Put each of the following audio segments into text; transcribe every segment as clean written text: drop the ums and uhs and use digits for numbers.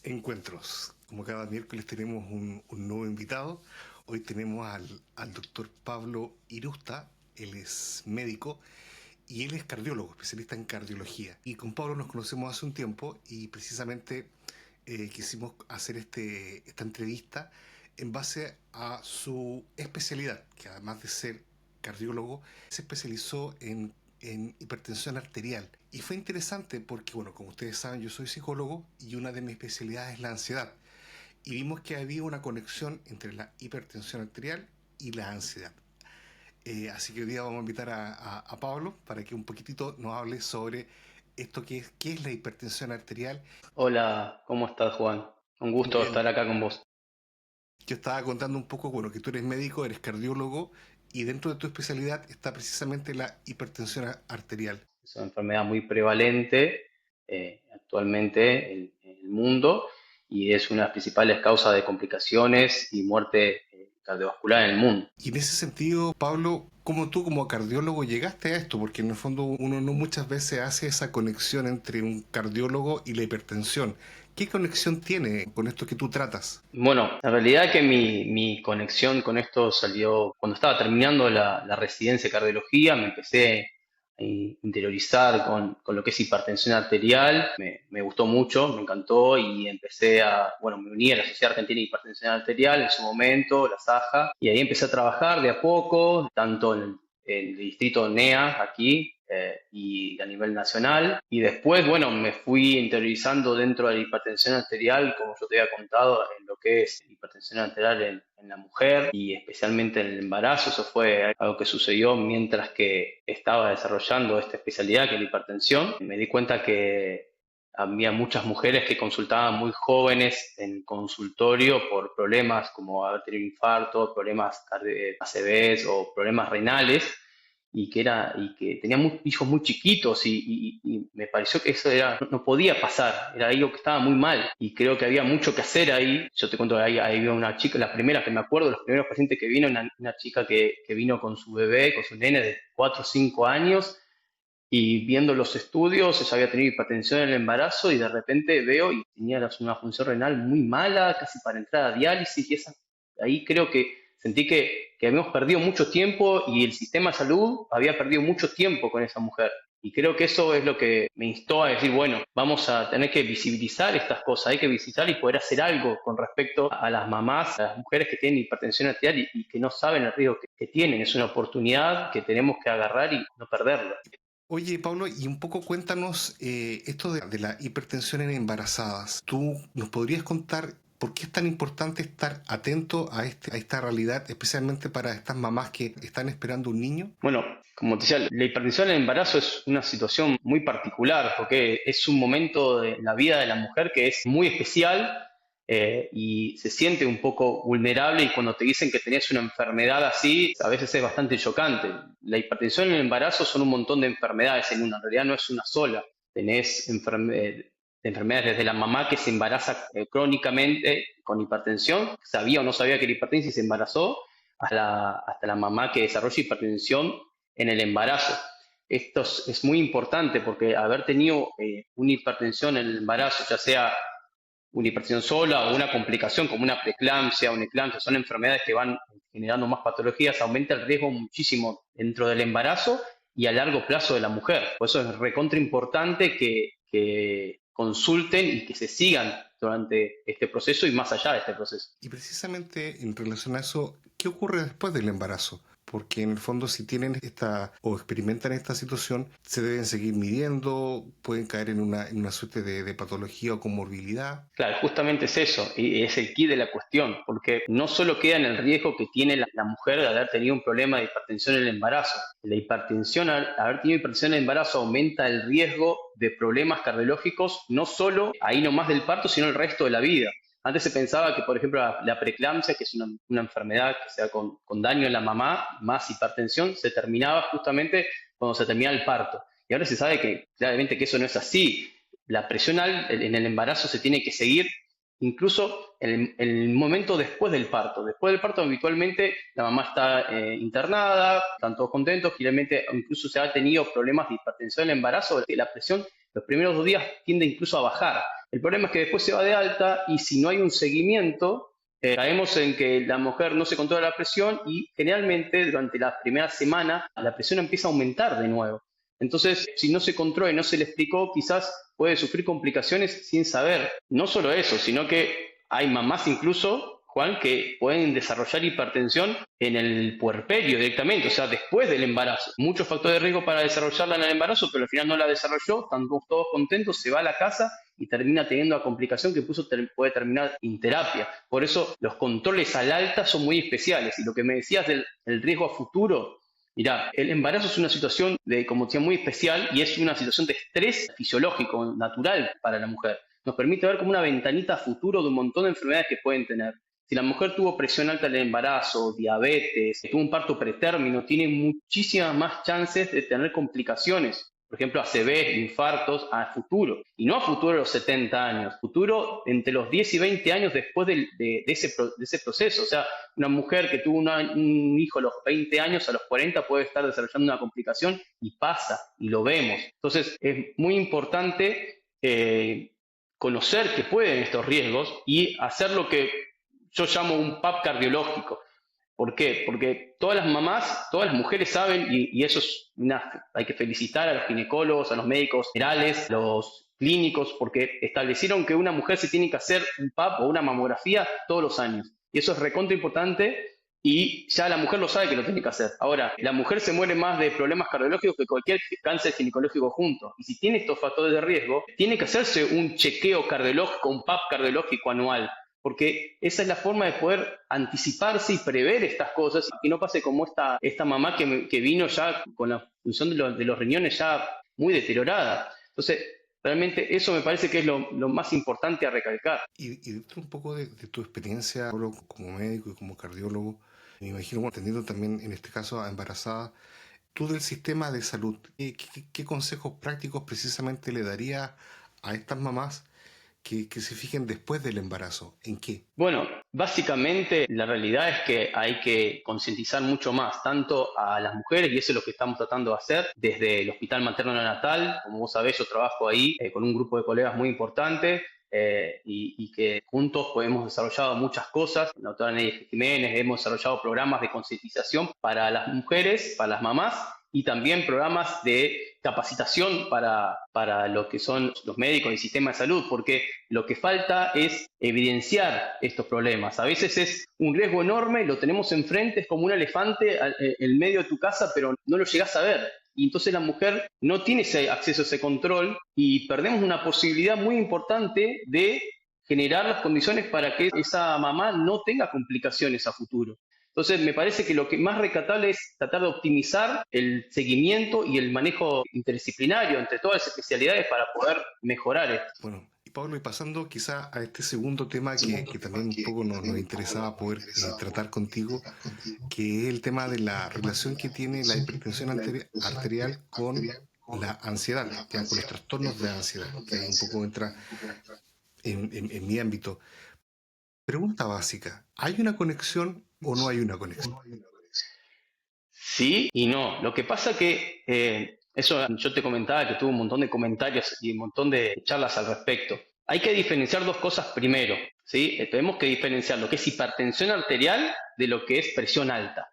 Encuentros. Como cada miércoles tenemos un nuevo invitado. Hoy tenemos al doctor Pablo Irusta. Él es médico y él es cardiólogo, especialista en cardiología. Y con Pablo nos conocemos hace un tiempo y precisamente quisimos hacer esta entrevista en base a su especialidad, que además de ser cardiólogo, se especializó en hipertensión arterial. Y fue interesante porque, bueno, como ustedes saben, yo soy psicólogo y una de mis especialidades es la ansiedad. Y vimos que había una conexión entre la hipertensión arterial y la ansiedad. Así que hoy día vamos a invitar a Pablo para que un poquitito nos hable sobre esto qué es la hipertensión arterial. Hola, ¿cómo estás, Juan? Un Muy gusto bien. estar acá con vos. Yo estaba contando un poco, bueno, que tú eres médico, eres cardiólogo y dentro de tu especialidad está precisamente la hipertensión arterial. Es una enfermedad muy prevalente actualmente en el mundo y es una de las principales causas de complicaciones y muerte cardiovascular en el mundo. Y en ese sentido, Pablo, ¿cómo tú como cardiólogo llegaste a esto? Porque en el fondo uno no muchas veces hace esa conexión entre un cardiólogo y la hipertensión. ¿Qué conexión tiene con esto que tú tratas? Bueno, en realidad que mi conexión con esto salió cuando estaba terminando la residencia de cardiología, me empecé a interiorizar con lo que es hipertensión arterial, me gustó mucho, me encantó y bueno, me uní a la Sociedad Argentina de Hipertensión Arterial en su momento, la SAJA, y ahí empecé a trabajar de a poco, tanto en el distrito NEA aquí, y a nivel nacional. Y después, bueno, me fui interiorizando dentro de la hipertensión arterial, como yo te había contado, en lo que es hipertensión arterial en la mujer y especialmente en el embarazo. Eso fue algo que sucedió mientras que estaba desarrollando esta especialidad, que es la hipertensión. Me di cuenta que había muchas mujeres que consultaban muy jóvenes en consultorio por problemas como haber tenido infarto, problemas ACVs o problemas renales y que tenía hijos muy chiquitos y me pareció que eso no podía pasar, era algo que estaba muy mal y creo que había mucho que hacer ahí. Yo te cuento, ahí había una chica, la primera que me acuerdo, los primeros pacientes que vino, una chica que vino con su bebé, con su nene de 4 o 5 años y viendo los estudios, ella había tenido hipertensión en el embarazo y de repente veo y tenía una función renal muy mala, casi para entrar a diálisis y ahí creo que sentí que habíamos perdido mucho tiempo y el sistema de salud había perdido mucho tiempo con esa mujer. Y creo que eso es lo que me instó a decir, bueno, vamos a tener que visibilizar estas cosas, hay que visibilizar y poder hacer algo con respecto a las mamás, a las mujeres que tienen hipertensión arterial y que no saben el riesgo que tienen. Es una oportunidad que tenemos que agarrar y no perderla. Oye, Pablo, y un poco cuéntanos esto de la hipertensión en embarazadas. ¿Tú nos podrías contar por qué es tan importante estar atento a esta realidad, especialmente para estas mamás que están esperando un niño? Bueno, como te decía, la hipertensión en el embarazo es una situación muy particular porque es un momento de la vida de la mujer que es muy especial, y se siente un poco vulnerable y cuando te dicen que tenés una enfermedad así, a veces es bastante chocante. La hipertensión en el embarazo son un montón de enfermedades en realidad no es una sola. Tenés enfermedades desde la mamá que se embaraza crónicamente con hipertensión, sabía o no sabía que era hipertensión y se embarazó, hasta la mamá que desarrolla hipertensión en el embarazo. Esto es muy importante porque haber tenido una hipertensión en el embarazo, ya sea una hipertensión sola o una complicación como una preeclampsia o una eclampsia, son enfermedades que van generando más patologías, aumenta el riesgo muchísimo dentro del embarazo y a largo plazo de la mujer. Por eso es recontra importante que consulten y que se sigan durante este proceso y más allá de este proceso. Y precisamente en relación a eso, ¿qué ocurre después del embarazo? Porque en el fondo si tienen esta o experimentan esta situación, se deben seguir midiendo, pueden caer en una suerte de patología o comorbilidad. Claro, justamente es eso, y es el key de la cuestión, porque no solo queda en el riesgo que tiene la mujer de haber tenido un problema de hipertensión en el embarazo. La hipertensión, al haber tenido hipertensión en el embarazo, aumenta el riesgo de problemas cardiológicos, no solo ahí nomás del parto, sino el resto de la vida. Antes se pensaba que, por ejemplo, la preeclampsia, que es una enfermedad que se da con daño en la mamá, más hipertensión, se terminaba justamente cuando se termina el parto. Y ahora se sabe que claramente que eso no es así. La presión en el embarazo se tiene que seguir incluso en el momento después del parto. Después del parto habitualmente la mamá está internada, están todos contentos, finalmente incluso se ha tenido problemas de hipertensión en el embarazo, la presión Los primeros 2 días tiende incluso a bajar. El problema es que después se va de alta y si no hay un seguimiento, caemos en que la mujer no se controla la presión y generalmente durante la primera semana la presión empieza a aumentar de nuevo. Entonces, si no se controla y no se le explicó, quizás puede sufrir complicaciones sin saber. No solo eso, sino que hay mamás incluso, Juan, que pueden desarrollar hipertensión en el puerperio directamente, o sea, después del embarazo. Muchos factores de riesgo para desarrollarla en el embarazo, pero al final no la desarrolló, están todos contentos, se va a la casa y termina teniendo una complicación que incluso puede terminar en terapia. Por eso los controles al alta son muy especiales. Y lo que me decías del riesgo a futuro, mirá, el embarazo es una situación de conmoción muy especial y es una situación de estrés fisiológico, natural para la mujer. Nos permite ver como una ventanita a futuro de un montón de enfermedades que pueden tener. Si la mujer tuvo presión alta en el embarazo, diabetes, tuvo un parto pretérmino, tiene muchísimas más chances de tener complicaciones. Por ejemplo, ACV, infartos, a futuro. Y no a futuro de los 70 años, futuro entre los 10 y 20 años después de ese proceso. O sea, una mujer que tuvo un hijo a los 20 años, a los 40 puede estar desarrollando una complicación y pasa, y lo vemos. Entonces, es muy importante conocer que pueden estos riesgos y hacer lo que yo llamo un PAP cardiológico. ¿Por qué? Porque todas las mamás, todas las mujeres saben, y eso es hay que felicitar a los ginecólogos, a los médicos generales, a los clínicos, porque establecieron que una mujer se tiene que hacer un PAP o una mamografía todos los años. Y eso es recontra importante y ya la mujer lo sabe que lo tiene que hacer. Ahora, la mujer se muere más de problemas cardiológicos que cualquier cáncer ginecológico junto. Y si tiene estos factores de riesgo, tiene que hacerse un chequeo cardiológico, un PAP cardiológico anual, porque esa es la forma de poder anticiparse y prever estas cosas y que no pase como esta mamá que vino ya con la función de los riñones ya muy deteriorada. Entonces, realmente eso me parece que es lo más importante a recalcar. Y dentro un poco de tu experiencia Pablo, como médico y como cardiólogo, me imagino, bueno, atendiendo también en este caso a embarazadas, tú del sistema de salud, ¿qué consejos prácticos precisamente le darías a estas mamás que se fijen después del embarazo? ¿En qué? Bueno, básicamente la realidad es que hay que concientizar mucho más, tanto a las mujeres, y eso es lo que estamos tratando de hacer desde el Hospital Materno Neonatal. Como vos sabés, yo trabajo ahí con un grupo de colegas muy importante y que juntos pues, hemos desarrollado muchas cosas. La doctora Nelly Jiménez, hemos desarrollado programas de concientización para las mujeres, para las mamás, y también programas de capacitación para lo que son los médicos y el sistema de salud, porque lo que falta es evidenciar estos problemas. A veces es un riesgo enorme, lo tenemos enfrente, es como un elefante en medio de tu casa, pero no lo llegás a ver. Y entonces la mujer no tiene ese acceso a ese control y perdemos una posibilidad muy importante de generar las condiciones para que esa mamá no tenga complicaciones a futuro. Entonces, me parece que lo que más rescatable es tratar de optimizar el seguimiento y el manejo interdisciplinario entre todas las especialidades para poder mejorar esto. Bueno, y Pablo, y pasando quizá a este segundo tema que también un poco nos interesaba poder tratar contigo, que es el tema de la relación que tiene la hipertensión arterial con la ansiedad, ya, con los trastornos de ansiedad, que ahí un poco entra en mi ámbito. Pregunta básica, ¿hay una conexión o no hay una conexión? Sí y no. Lo que pasa que eso yo te comentaba que tuve un montón de comentarios y un montón de charlas al respecto. Hay que diferenciar dos cosas primero, ¿sí? Tenemos que diferenciar lo que es hipertensión arterial de lo que es presión alta.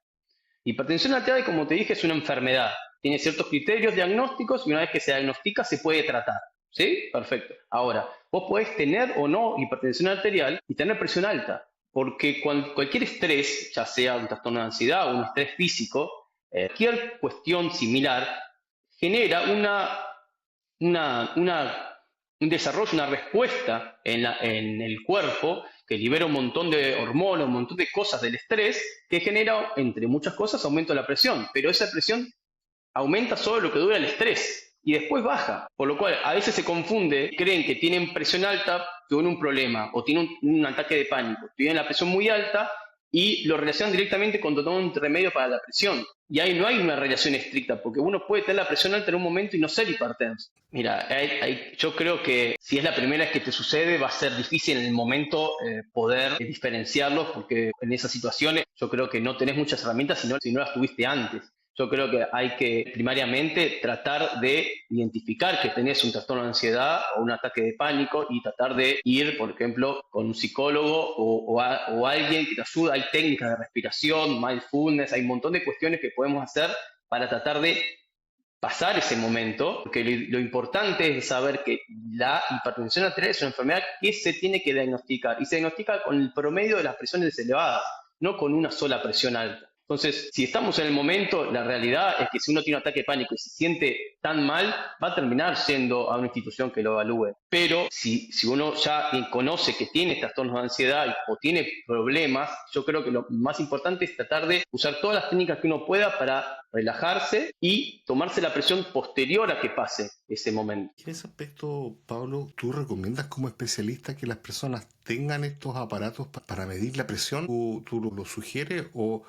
Hipertensión arterial, como te dije, es una enfermedad. Tiene ciertos criterios diagnósticos y una vez que se diagnostica se puede tratar. ¿Sí? Perfecto. Ahora, vos podés tener o no hipertensión arterial y tener presión alta, porque cualquier estrés, ya sea un trastorno de ansiedad o un estrés físico, cualquier cuestión similar, genera un desarrollo, una respuesta en el cuerpo que libera un montón de hormonas, un montón de cosas del estrés, que genera, entre muchas cosas, aumento de la presión. Pero esa presión aumenta solo lo que dura el estrés y después baja. Por lo cual, a veces se confunde, creen que tienen presión alta, tienen un problema, o tienen un ataque de pánico. Tienen la presión muy alta y lo relacionan directamente con tomar un remedio para la presión. Y ahí no hay una relación estricta, porque uno puede tener la presión alta en un momento y no ser hipertenso. Mira, yo creo que si es la primera vez que te sucede, va a ser difícil en el momento poder diferenciarlos, porque en esas situaciones yo creo que no tenés muchas herramientas si no las tuviste antes. Yo creo que hay que primariamente tratar de identificar que tenés un trastorno de ansiedad o un ataque de pánico y tratar de ir, por ejemplo, con un psicólogo o alguien que te ayude. Hay técnicas de respiración, mindfulness, hay un montón de cuestiones que podemos hacer para tratar de pasar ese momento, porque lo importante es saber que la hipertensión arterial es una enfermedad que se tiene que diagnosticar y se diagnostica con el promedio de las presiones elevadas, no con una sola presión alta. Entonces, si estamos en el momento, la realidad es que si uno tiene un ataque de pánico y se siente tan mal, va a terminar yendo a una institución que lo evalúe. Pero si uno ya conoce que tiene trastornos de ansiedad o tiene problemas, yo creo que lo más importante es tratar de usar todas las técnicas que uno pueda para relajarse y tomarse la presión posterior a que pase ese momento. En ese aspecto, Pablo, ¿tú recomiendas como especialista que las personas tengan estos aparatos para medir la presión? ¿Tú lo sugieres o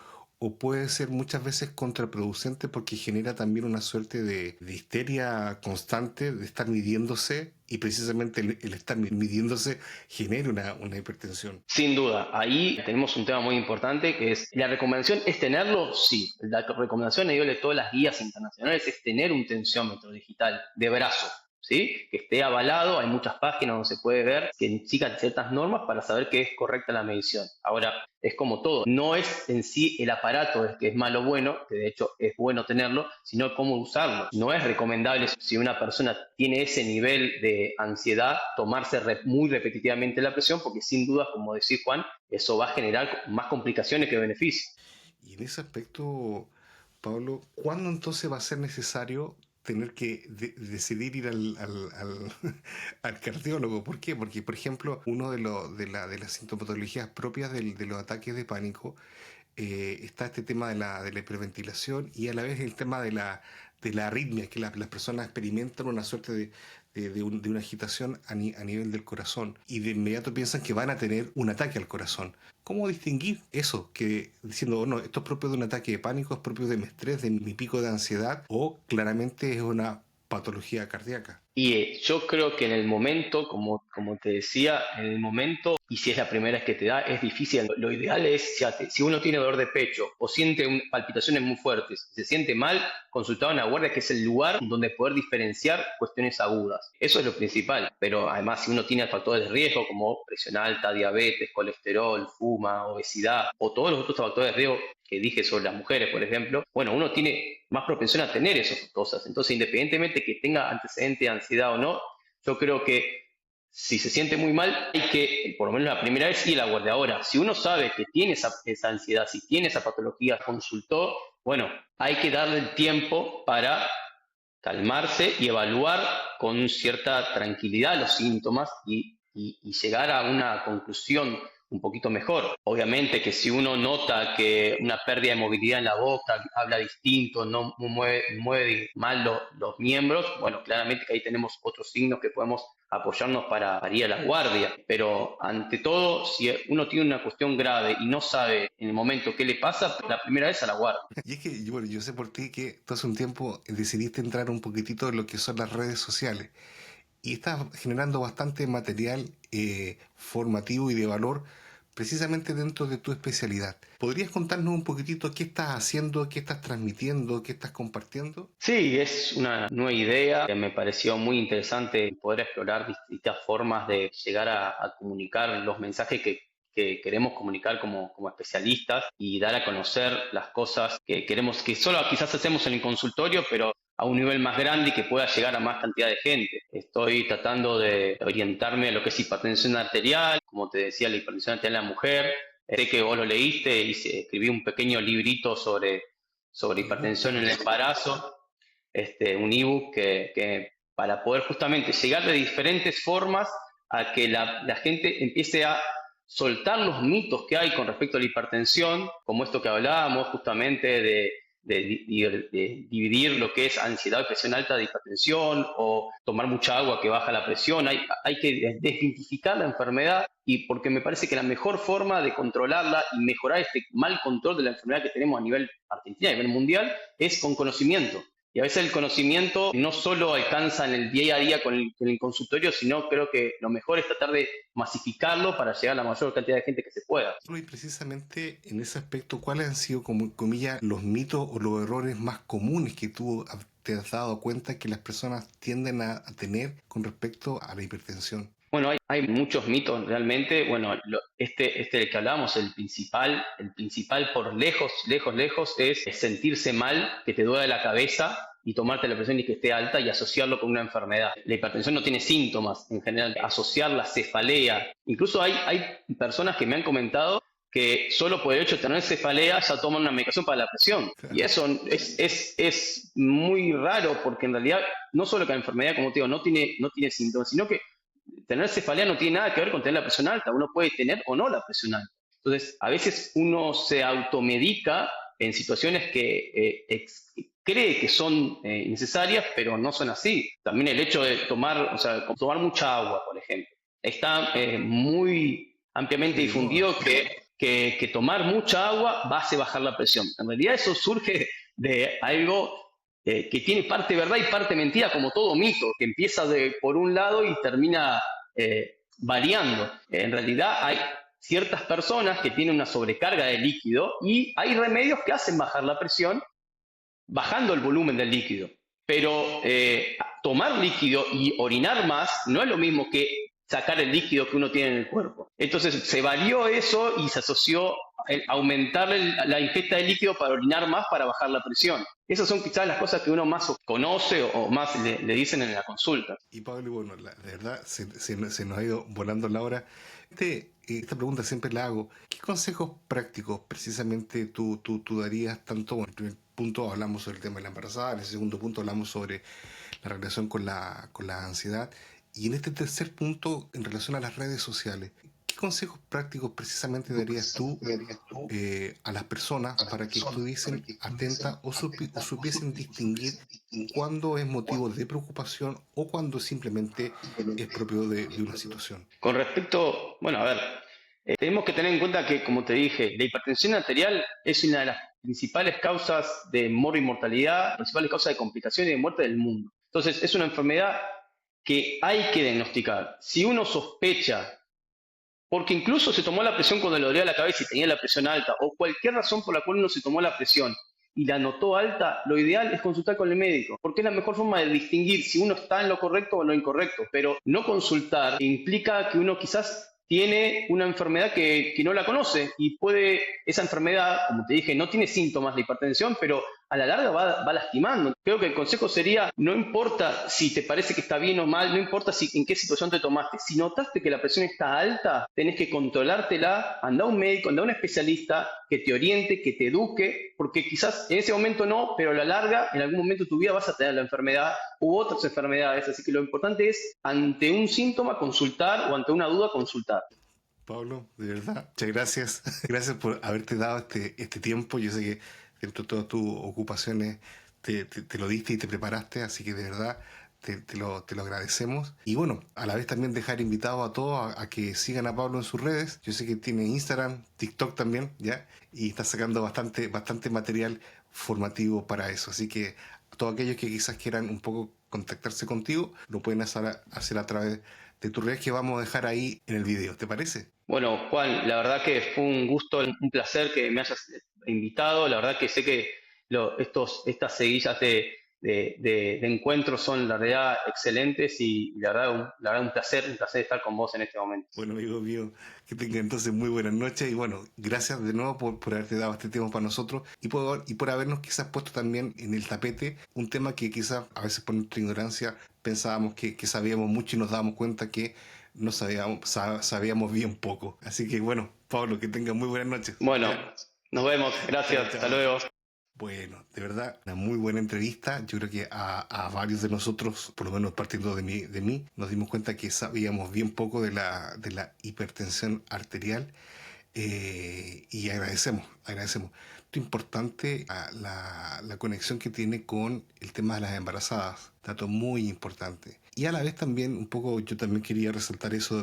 puede ser muchas veces contraproducente porque genera también una suerte de histeria constante de estar midiéndose y precisamente el estar midiéndose genera una hipertensión? Sin duda, ahí tenemos un tema muy importante que es, ¿la recomendación es tenerlo? Sí, la recomendación a nivel de todas las guías internacionales es tener un tensiómetro digital de brazo, ¿sí? Que esté avalado, hay muchas páginas donde se puede ver que sigan ciertas normas para saber que es correcta la medición. Ahora, es como todo, no es en sí el aparato el que es malo o bueno, que de hecho es bueno tenerlo, sino cómo usarlo. No es recomendable si una persona tiene ese nivel de ansiedad tomarse muy repetitivamente la presión, porque sin duda, como decía Juan, eso va a generar más complicaciones que beneficios. Y en ese aspecto, Pablo, ¿cuándo entonces va a ser necesario tener que decidir ir al cardiólogo? ¿Por qué? Porque, por ejemplo, uno de las sintomatologías propias de los ataques de pánico está este tema de la hiperventilación y a la vez el tema de la arritmia, que las personas experimentan una suerte de una agitación a nivel del corazón y de inmediato piensan que van a tener un ataque al corazón. ¿Cómo distinguir eso? Que diciendo, oh, no, esto es propio de un ataque de pánico, es propio de mi estrés, de mi pico de ansiedad, o claramente es una patología cardíaca. Y yo creo que en el momento, como te decía, en el momento, y si es la primera vez que te da, es difícil. Lo ideal es, si uno tiene dolor de pecho o siente palpitaciones muy fuertes, se siente mal, consultar a una guardia, que es el lugar donde poder diferenciar cuestiones agudas. Eso es lo principal. Pero además, si uno tiene factores de riesgo como presión alta, diabetes, colesterol, fuma, obesidad o todos los otros factores de riesgo que dije sobre las mujeres, por ejemplo, bueno, uno tiene más propensión a tener esas cosas. Entonces, independientemente que tenga antecedente de ansiedad o no, yo creo que si se siente muy mal, hay que, por lo menos la primera vez, ir a la guardia. Ahora, si uno sabe que tiene esa ansiedad, si tiene esa patología, consultó, bueno, hay que darle el tiempo para calmarse y evaluar con cierta tranquilidad los síntomas y llegar a una conclusión un poquito mejor. Obviamente que si uno nota que una pérdida de movilidad en la boca, habla distinto, no mueve mal los miembros, bueno, claramente que ahí tenemos otros signos que podemos apoyarnos para ir a la guardia. Pero ante todo, si uno tiene una cuestión grave y no sabe en el momento qué le pasa, la primera vez a la guardia. Y es que, bueno, yo sé por ti que tú hace un tiempo decidiste entrar un poquitito en lo que son las redes sociales y estás generando bastante material formativo y de valor precisamente dentro de tu especialidad. ¿Podrías contarnos un poquitito qué estás haciendo, qué estás transmitiendo, qué estás compartiendo? Sí, es una nueva idea que me pareció muy interesante poder explorar distintas formas de llegar a comunicar los mensajes que queremos comunicar como especialistas y dar a conocer las cosas que queremos, que solo quizás hacemos en el consultorio, pero a un nivel más grande y que pueda llegar a más cantidad de gente. Estoy tratando de orientarme a lo que es hipertensión arterial, como te decía, la hipertensión arterial en la mujer. Sé que vos lo leíste y escribí un pequeño librito sobre hipertensión en el embarazo, un ebook que para poder justamente llegar de diferentes formas a que la gente empiece a soltar los mitos que hay con respecto a la hipertensión, como esto que hablábamos justamente de dividir lo que es ansiedad o presión alta de hipertensión o tomar mucha agua que baja la presión. Hay que desmitificar la enfermedad y porque me parece que la mejor forma de controlarla y mejorar este mal control de la enfermedad que tenemos a nivel Argentina, a nivel mundial, es con conocimiento. Y a veces el conocimiento no solo alcanza en el día a día con el consultorio, sino creo que lo mejor es tratar de masificarlo para llegar a la mayor cantidad de gente que se pueda. Y precisamente en ese aspecto, ¿cuáles han sido, como comillas, los mitos o los errores más comunes que tú te has dado cuenta que las personas tienden a tener con respecto a la hipertensión? Bueno, hay muchos mitos realmente. Bueno, este del que hablábamos, el principal por lejos, lejos, lejos, es sentirse mal, que te duele la cabeza y tomarte la presión y que esté alta y asociarlo con una enfermedad. La hipertensión no tiene síntomas en general. Asociar la cefalea. Incluso hay personas que me han comentado que solo por el hecho de tener cefalea ya toman una medicación para la presión. Y Claro. eso es muy raro porque en realidad no solo que la enfermedad, como te digo, no tiene síntomas, sino que tener cefalea no tiene nada que ver con tener la presión alta. Uno puede tener o no la presión alta. Entonces, a veces uno se automedica en situaciones que cree que son necesarias, pero no son así. También el hecho de tomar, o sea, tomar mucha agua, por ejemplo. Está muy ampliamente De moda. difundido que tomar mucha agua va a hacer bajar la presión. En realidad eso surge de algo que tiene parte verdad y parte mentira, como todo mito, que empieza por un lado y termina variando. En realidad hay ciertas personas que tienen una sobrecarga de líquido y hay remedios que hacen bajar la presión bajando el volumen del líquido. Pero tomar líquido y orinar más no es lo mismo que sacar el líquido que uno tiene en el cuerpo. Entonces se varió eso y se asoció el aumentar la ingesta de líquido para orinar más para bajar la presión. Esas son quizás las cosas que uno más conoce o más le dicen en la consulta. Y Pablo, bueno, de verdad se nos ha ido volando la hora. Esta pregunta siempre la hago. ¿Qué consejos prácticos precisamente tú darías? Tanto, bueno, en el primer punto hablamos sobre el tema de la embarazada, en el segundo punto hablamos sobre la relación con la ansiedad, y en este tercer punto, en relación a las redes sociales, ¿qué consejos prácticos precisamente darías tú a las personas para que estuviesen atentas o supiesen distinguir cuándo es motivo de preocupación o cuándo simplemente es propio de una situación? Con respecto, bueno, a ver, tenemos que tener en cuenta que, como te dije, la hipertensión arterial es una de las principales causas de mortalidad, principales causas de complicaciones y de muerte del mundo. Entonces, es una enfermedad que hay que diagnosticar. Si uno sospecha, porque incluso se tomó la presión cuando le dolía la cabeza y tenía la presión alta, o cualquier razón por la cual uno se tomó la presión y la notó alta, lo ideal es consultar con el médico, porque es la mejor forma de distinguir si uno está en lo correcto o en lo incorrecto. Pero no consultar implica que uno quizás tiene una enfermedad que no la conoce y esa enfermedad, como te dije, no tiene síntomas de hipertensión, pero a la larga va lastimando. Creo que el consejo sería, no importa si te parece que está bien o mal, no importa en qué situación te tomaste, si notaste que la presión está alta, tenés que controlártela, anda a un médico, anda a un especialista que te oriente, que te eduque, porque quizás en ese momento no, pero a la larga, en algún momento de tu vida vas a tener la enfermedad u otras enfermedades, así que lo importante es, ante un síntoma, consultar o ante una duda, consultar. Pablo, de verdad, muchas gracias. Gracias por haberte dado este tiempo. Yo sé que dentro de todas tus ocupaciones te lo diste y te preparaste, así que de verdad te lo agradecemos. Y bueno, a la vez también dejar invitado a todos a que sigan a Pablo en sus redes. Yo sé que tiene Instagram, TikTok también, ¿ya? Y está sacando bastante material formativo para eso. Así que todos aquellos que quizás quieran un poco contactarse contigo, lo pueden hacer a través de tus redes que vamos a dejar ahí en el video. ¿Te parece? Bueno, Juan, la verdad que fue un gusto, un placer que me hayas invitado. La verdad que sé que estas seguillas de encuentros son la verdad excelentes y la verdad un placer estar con vos en este momento. Bueno, amigo mío, que tenga entonces muy buenas noches y bueno, gracias de nuevo por haberte dado este tiempo para nosotros y por habernos quizás puesto también en el tapete un tema que quizás a veces por nuestra ignorancia pensábamos que sabíamos mucho y nos dábamos cuenta que no sabíamos bien poco. Así que bueno, Pablo, que tenga muy buenas noches. Bueno, ¿Ya? nos vemos. Chao, Gracias. Hasta chao. luego. Bueno, de verdad, una muy buena entrevista. Yo creo que a varios de nosotros, por lo menos partiendo de mí, nos dimos cuenta que sabíamos bien poco de la hipertensión arterial y agradecemos. Lo importante, la conexión que tiene con el tema de las embarazadas, dato muy importante. Y a la vez también, un poco, yo también quería resaltar eso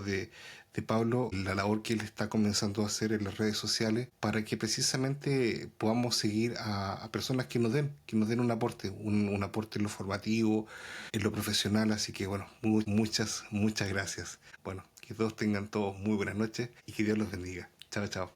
de Pablo, la labor que él está comenzando a hacer en las redes sociales para que precisamente podamos seguir a personas que nos den un aporte en lo formativo, en lo profesional. Así que bueno, muchas gracias. Bueno, que todos tengan todos muy buenas noches y que Dios los bendiga. Chao, chao.